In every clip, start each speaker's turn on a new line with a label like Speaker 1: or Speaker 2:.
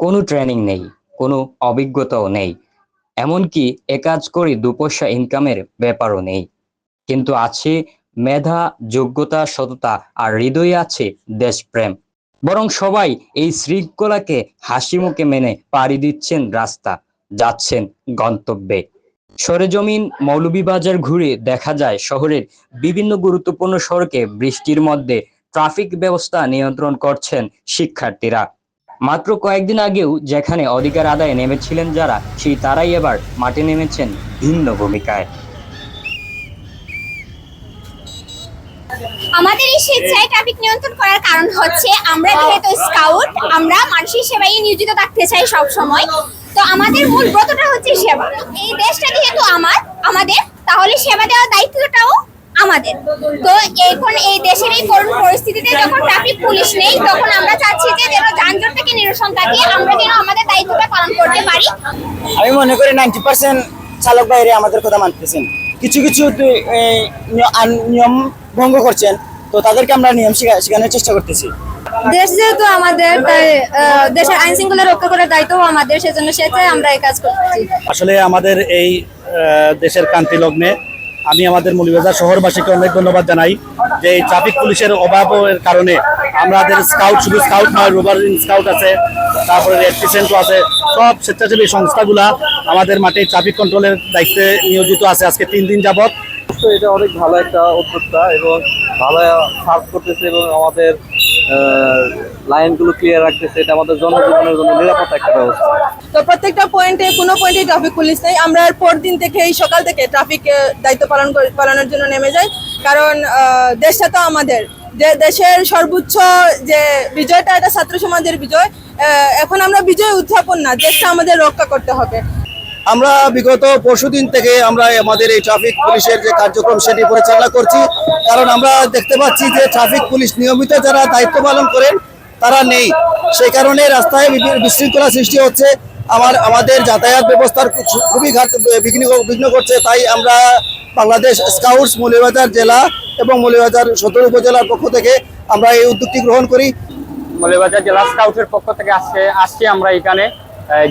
Speaker 1: কোনো ট্রেনিং নেই, কোনো অভিজ্ঞতাও নেই। এমনকি এ কাজ করে দুপয়সা ইনকামের ব্যাপারও নেই। কিন্তু আছে মেধা, যোগ্যতা, সততা আর হৃদয়ে আছে দেশপ্রেম। বরং সবাই এই শৃঙ্খলাকে হাসি মুখে মেনে পাড়ি দিচ্ছেন রাস্তা, যাচ্ছেন গন্তব্যে। সরেজমিন মৌলভীবাজার ঘুরে দেখা যায় শহরের বিভিন্ন গুরুত্বপূর্ণ সড়কে বৃষ্টির মধ্যে ট্রাফিক ব্যবস্থা নিয়ন্ত্রণ করছেন শিক্ষার্থীরা। মাত্র কয়েকদিন আগেও যেখানে অধিকার আদায়ে নেমেছিলেন যারা, সেই তারাই এবার মাঠে নেমেছেন ভিন্ন ভূমিকায়।
Speaker 2: আমাদের এই স্বেচ্ছায় ট্রাফিক নিয়ন্ত্রণ করার কারণ হচ্ছে আমরা যেহেতু স্কাউট, আমরা মানুষের সেবায় নিয়োজিত থাকতে চাই সব সময়। তো আমাদের মূল ব্রতটা হচ্ছে সেবা। এই দেশটা যেহেতু আমাদের, তাহলে সেবা দেওয়ার দায়িত্বটাও আমাদের। তো এখন এই দেশের এই করুণ পরিস্থিতিতে যখন ট্রাফিক পুলিশ নেই, তখন আমরা চাচ্ছি যে যেন যানজট থেকে নিরসন থাকে, আমরা যেন আমাদের দায়িত্বটা পালন করতে পারি।
Speaker 3: আমি মনে করি 90% চালক বাইরে আমাদের কথা মানতেছেন, কিছু কিছু নিয়ম ভঙ্গ করছেন, তো তাদেরকে আমরা নিয়ম শেখানোর চেষ্টা করতেছি।
Speaker 4: দেশ যেহেতু আমাদের, তাই দেশের আইন শৃঙ্খলা রক্ষা করার দায়িত্ব আমাদের, সেজন্য সেটাই আমরা এই কাজ করছি।
Speaker 5: আসলে আমাদের এই দেশের ক্রান্তি লগ্নে আমি আমাদের মৌলভীবাজার শহরবাসীকে অনেক ধন্যবাদ জানাই যে এই ট্রাফিক পুলিশের অভাবের কারণে আমাদের স্কাউট, শুধু স্কাউট নয়, রোভার স্কাউট আছে, তারপরে রেড ক্রিসেন্টও আছে, সব স্বেচ্ছাসেবী সংস্থাগুলা আমাদের মাঠে ট্রাফিক কন্ট্রোলের দায়িত্বে নিয়োজিত আছে আজকে 3 দিন যাবত।
Speaker 6: এটা অনেক ভালো একটা উদ্যোক্তা এবং ভালো সার্ভ করতেছে এবং আমাদের লাইনগুলো ক্লিয়ার রাখতেছে। এটা আমাদের জনজীবনের জন্য নিরাপদ একটা ব্যবস্থা।
Speaker 4: তো প্রত্যেকটা কোনো পয়েন্টে ট্রাফিক পুলিশ নেই। আমরা পরদিন থেকে, এই সকাল থেকে ট্রাফিক দায়িত্ব পালনের জন্য নেমে যাই, কারণ দেশটা তো আমাদের। যে দেশের সর্বোচ্চ যে বিজয়টা, এটা ছাত্র সমাজের বিজয়। এখন আমরা বিজয় উদযাপন না, দেশটা আমাদের রক্ষা করতে হবে।
Speaker 3: আমরা বিগত পরশুদিন থেকে আমরা আমাদের এই ট্রাফিক পুলিশের যে কার্যক্রম সেটি পরিচালনা করছি, কারণ আমরা দেখতে পাচ্ছি যে ট্রাফিক পুলিশ নিয়মিত যারা দায়িত্ব পালন করেন তারা নেই। সেই কারণে রাস্তায় বিশৃঙ্খলা সৃষ্টি হচ্ছে, আমাদের যাতায়াত ব্যবস্থার খুবই বিঘ্ন করছে। তাই আমরা বাংলাদেশ স্কাউটস মৌলভীবাজার জেলা এবং মৌলভীবাজার সদর উপজেলার পক্ষ থেকে আমরা এই উদ্যোগটি গ্রহণ করি।
Speaker 7: মৌলভীবাজার জেলা স্কাউটের পক্ষ থেকে আসছি আমরা এখানে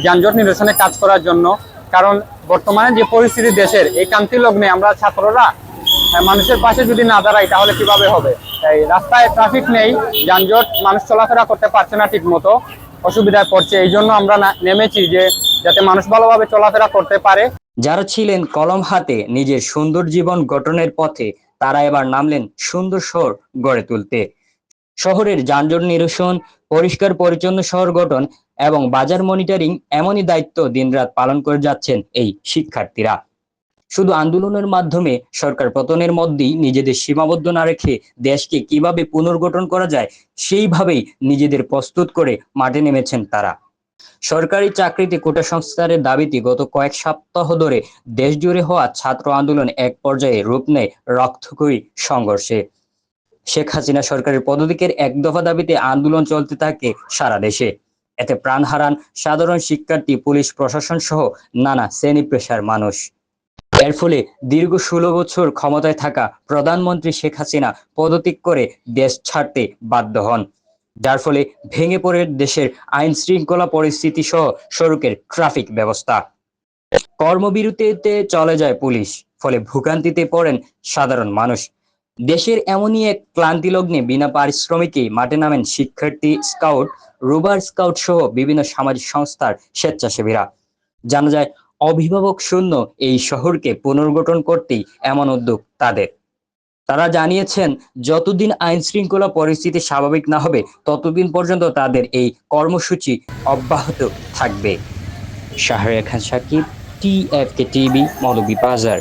Speaker 7: যানজট নিরসনে কাজ করার জন্য। কারণ বর্তমানে যে পরিস্থিতি দেশের, এই ক্রান্তি লগ্নে আমরা ছাত্ররা মানুষের পাশে যদি না দাঁড়াই তাহলে কিভাবে হবে? এই রাস্তায় ট্রাফিক নেই, যানজট, মানুষ চলাফেরা করতে পারছে না ঠিক মতো, অসুবিধায় পড়ছে। এই জন্য আমরা নেমেছি যে যাতে মানুষ ভালোভাবে চলাফেরা করতে পারে।
Speaker 1: যারা ছিলেন কলম হাতে নিজের সুন্দর জীবন গঠনের পথে, তারা এবার নামলেন সুন্দর শহর গড়ে তুলতে। শহরের যানজট নিরসন, পরিষ্কার পরিচ্ছন্ন শহর গঠন এবং বাজার মনিটরিং, এমনই দায়িত্ব দিনরাত পালন করে যাচ্ছেন এই শিক্ষার্থীরা। শুধু আন্দোলনের মাধ্যমে সরকার পতনের মধ্যেই নিজেদের সীমাবদ্ধ না রেখে দেশকে কিভাবে পুনর্গঠন করা যায়, সেইভাবেই নিজেদের প্রস্তুত করে মাঠে নেমেছেন তারা। সরকারি চাকরিতে কোটা সংস্কারের দাবিতে গত কয়েক সপ্তাহ ধরে দেশ জুড়ে হওয়া ছাত্র আন্দোলন এক পর্যায়ে রূপ নেয় রক্তক্ষয়ী সংঘর্ষে। শেখ হাসিনা সরকারের পদত্যাগের এক দফা দাবিতে আন্দোলন চলতে থাকে সারা দেশে। এতে প্রাণ হারান সাধারণ শিক্ষার্থী, পুলিশ প্রশাসন সহ নানা শ্রেণী পেশার মানুষ। এর ফলে দীর্ঘ 16 বছর ক্ষমতায় থাকা প্রধানমন্ত্রী শেখ হাসিনা পদত্যাগ করে দেশ ছাড়তে বাধ্য হন, যার ফলে ভেঙে পড়ে দেশের আইন শৃঙ্খলা পরিস্থিতি সহ সড়কের ট্রাফিক ব্যবস্থা। কর্মবিরতিতে চলে যায় পুলিশ, ফলে ভোগান্তিতে পড়েন সাধারণ মানুষ। দেশের এমনই এক ক্লান্তি লগ্নে বিনা পারিশ্রমিকে মাঠে নামেন শিক্ষার্থী, স্কাউট, রোভার স্কাউট সহ বিভিন্ন সামাজিক সংস্থার স্বেচ্ছাসেবীরা। জানা যায় অভিভাবক শূন্য এই শহরকে পুনর্গঠন করতেই এমন উদ্যোগ তাদের। তারা জানিয়েছেন যতদিন আইন শৃঙ্খলা পরিস্থিতি স্বাভাবিক না হবে ততদিন পর্যন্ত তাদের এই কর্মসূচি অব্যাহত থাকবে। শাহরিয়ার খান সাকিব, TFK TV, মৌলভীবাজার।